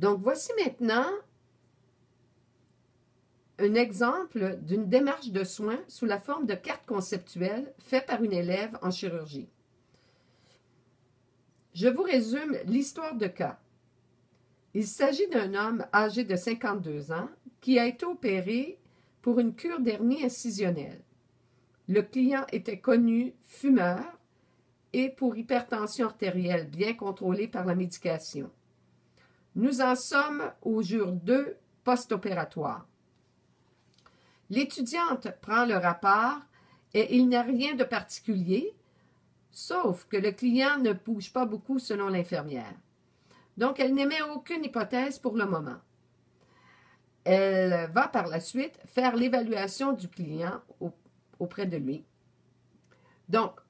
Donc, voici maintenant un exemple d'une démarche de soins sous la forme de carte conceptuelle faite par une élève en chirurgie. Je vous résume l'histoire de cas. Il s'agit d'un homme âgé de 52 ans qui a été opéré pour une cure d'hernie incisionnelle. Le client était connu, fumeur et pour hypertension artérielle bien contrôlée par la médication. Nous en sommes au jour 2 post-opératoire. L'étudiante prend le rapport et il n'y a rien de particulier, sauf que le client ne bouge pas beaucoup selon l'infirmière. Donc, elle n'émet aucune hypothèse pour le moment. Elle va par la suite faire l'évaluation du client auprès de lui. Donc,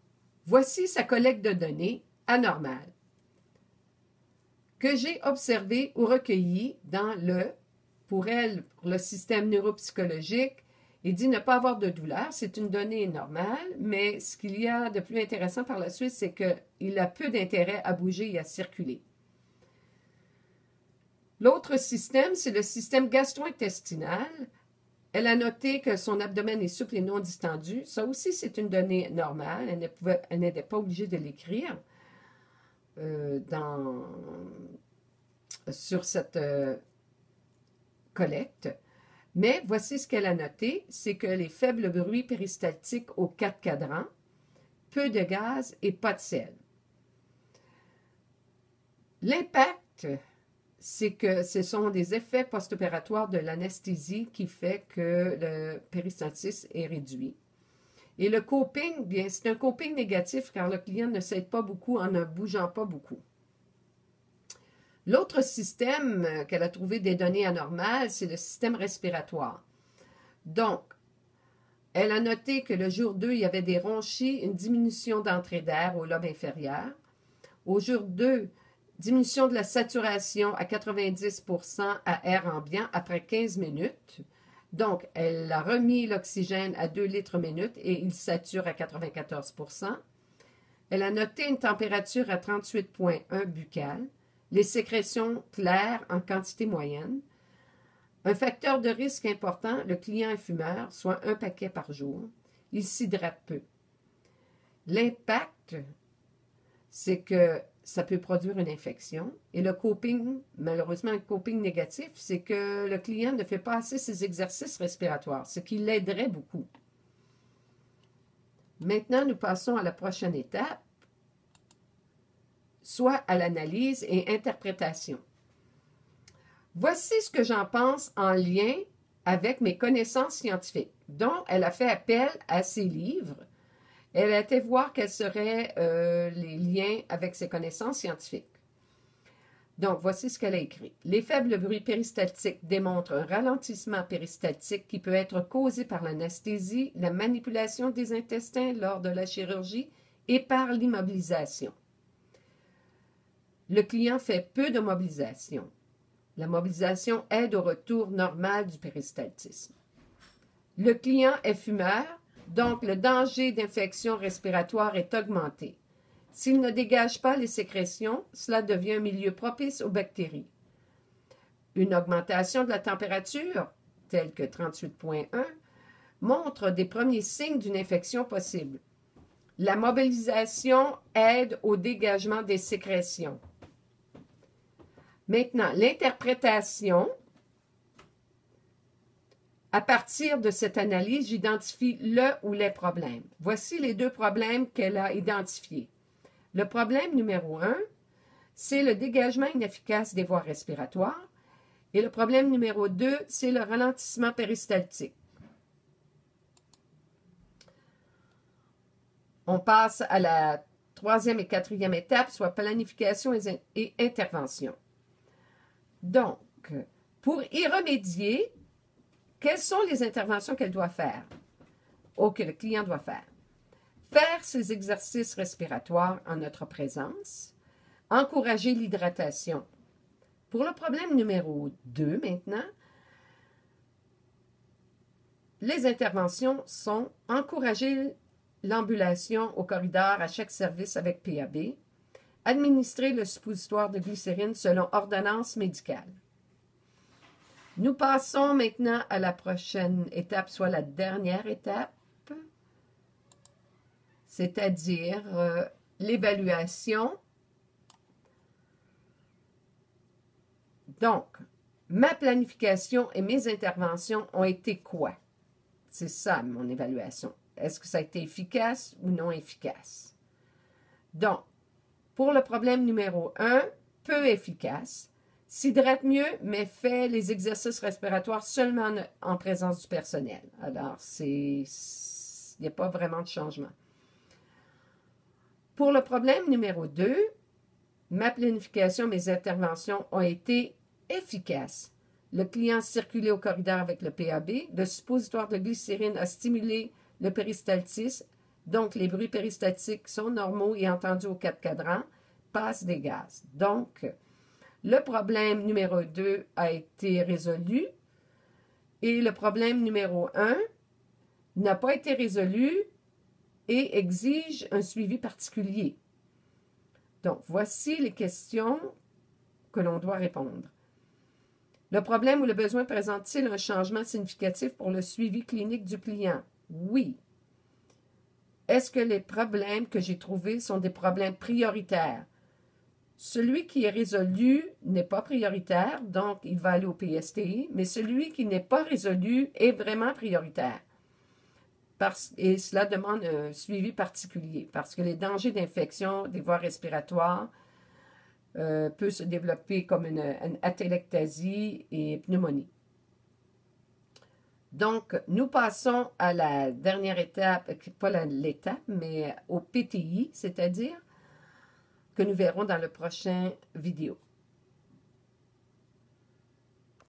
voici sa collecte de données anormales que j'ai observées ou recueillies dans pour elle, pour le système neuropsychologique, il dit ne pas avoir de douleur, c'est une donnée normale, mais ce qu'il y a de plus intéressant par la suite, c'est qu'il a peu d'intérêt à bouger et à circuler. L'autre système, c'est le système gastro-intestinal. Elle a noté que son abdomen est souple et non distendu. Ça aussi, c'est une donnée normale. Elle n'était pas obligée de l'écrire sur cette collecte. Mais voici ce qu'elle a noté, c'est que les faibles bruits péristaltiques aux 4 cadrans, peu de gaz et pas de sel. L'impact, c'est que ce sont des effets post-opératoires de l'anesthésie qui fait que le péristaltisme est réduit. Et le coping, bien, c'est un coping négatif car le client ne s'aide pas beaucoup en ne bougeant pas beaucoup. L'autre système qu'elle a trouvé des données anormales, c'est le système respiratoire. Donc, elle a noté que le jour 2, il y avait des ronchis, une diminution d'entrée d'air au lobe inférieur. Au jour 2, diminution de la saturation à 90% à air ambiant après 15 minutes. Donc, elle a remis l'oxygène à 2 litres minute et il sature à 94%. Elle a noté une température à 38,1 buccale. Les sécrétions claires en quantité moyenne. Un facteur de risque important, le client est fumeur, soit 1 paquet par jour. Il s'hydrate peu. L'impact, c'est que ça peut produire une infection. Et le coping, malheureusement, le coping négatif, c'est que le client ne fait pas assez ses exercices respiratoires, ce qui l'aiderait beaucoup. Maintenant, nous passons à la prochaine étape, soit à l'analyse et interprétation. Voici ce que j'en pense en lien avec mes connaissances scientifiques. Donc, elle a fait appel à ses livres. Elle a été voir quels seraient les liens avec ses connaissances scientifiques. Donc, voici ce qu'elle a écrit. Les faibles bruits péristaltiques démontrent un ralentissement péristaltique qui peut être causé par l'anesthésie, la manipulation des intestins lors de la chirurgie et par l'immobilisation. Le client fait peu de mobilisation. La mobilisation aide au retour normal du péristaltisme. Le client est fumeur, donc le danger d'infection respiratoire est augmenté. S'il ne dégage pas les sécrétions, cela devient un milieu propice aux bactéries. Une augmentation de la température, telle que 38,1, montre des premiers signes d'une infection possible. La mobilisation aide au dégagement des sécrétions. Maintenant, l'interprétation. À partir de cette analyse, j'identifie le ou les problèmes. Voici les 2 problèmes qu'elle a identifiés. Le problème numéro 1, c'est le dégagement inefficace des voies respiratoires. Et le problème numéro 2, c'est le ralentissement péristaltique. On passe à la 3e et 4e étape, soit planification et intervention. Donc, pour y remédier, quelles sont les interventions qu'elle doit faire ou que le client doit faire? Faire ses exercices respiratoires en notre présence, encourager l'hydratation. Pour le problème numéro 2 maintenant, les interventions sont encourager l'ambulation au corridor à chaque service avec PAB, administrer le suppositoire de glycérine selon ordonnance médicale. Nous passons maintenant à la prochaine étape, soit la dernière étape, c'est-à-dire l'évaluation. Donc, ma planification et mes interventions ont été quoi? C'est ça, mon évaluation. Est-ce que ça a été efficace ou non efficace? Donc, pour le problème numéro 1, peu efficace. S'hydrate mieux, mais fait les exercices respiratoires seulement en présence du personnel. Alors, il n'y a pas vraiment de changement. Pour le problème numéro 2, ma planification, mes interventions ont été efficaces. Le client a circulé au corridor avec le PAB. Le suppositoire de glycérine a stimulé le péristaltisme. Donc, les bruits péristatiques sont normaux et entendus aux 4 cadrans. Passe des gaz. Donc, le problème numéro 2 a été résolu et le problème numéro 1 n'a pas été résolu et exige un suivi particulier. Donc, voici les questions que l'on doit répondre. Le problème ou le besoin présente-t-il un changement significatif pour le suivi clinique du client? Oui. Est-ce que les problèmes que j'ai trouvés sont des problèmes prioritaires? Celui qui est résolu n'est pas prioritaire, donc il va aller au PSTI, mais celui qui n'est pas résolu est vraiment prioritaire. Et cela demande un suivi particulier, parce que les dangers d'infection des voies respiratoires peuvent se développer comme une atelectasie et pneumonie. Donc, nous passons à la dernière étape, pas l'étape, mais au PTI, c'est-à-dire que nous verrons dans le prochain vidéo.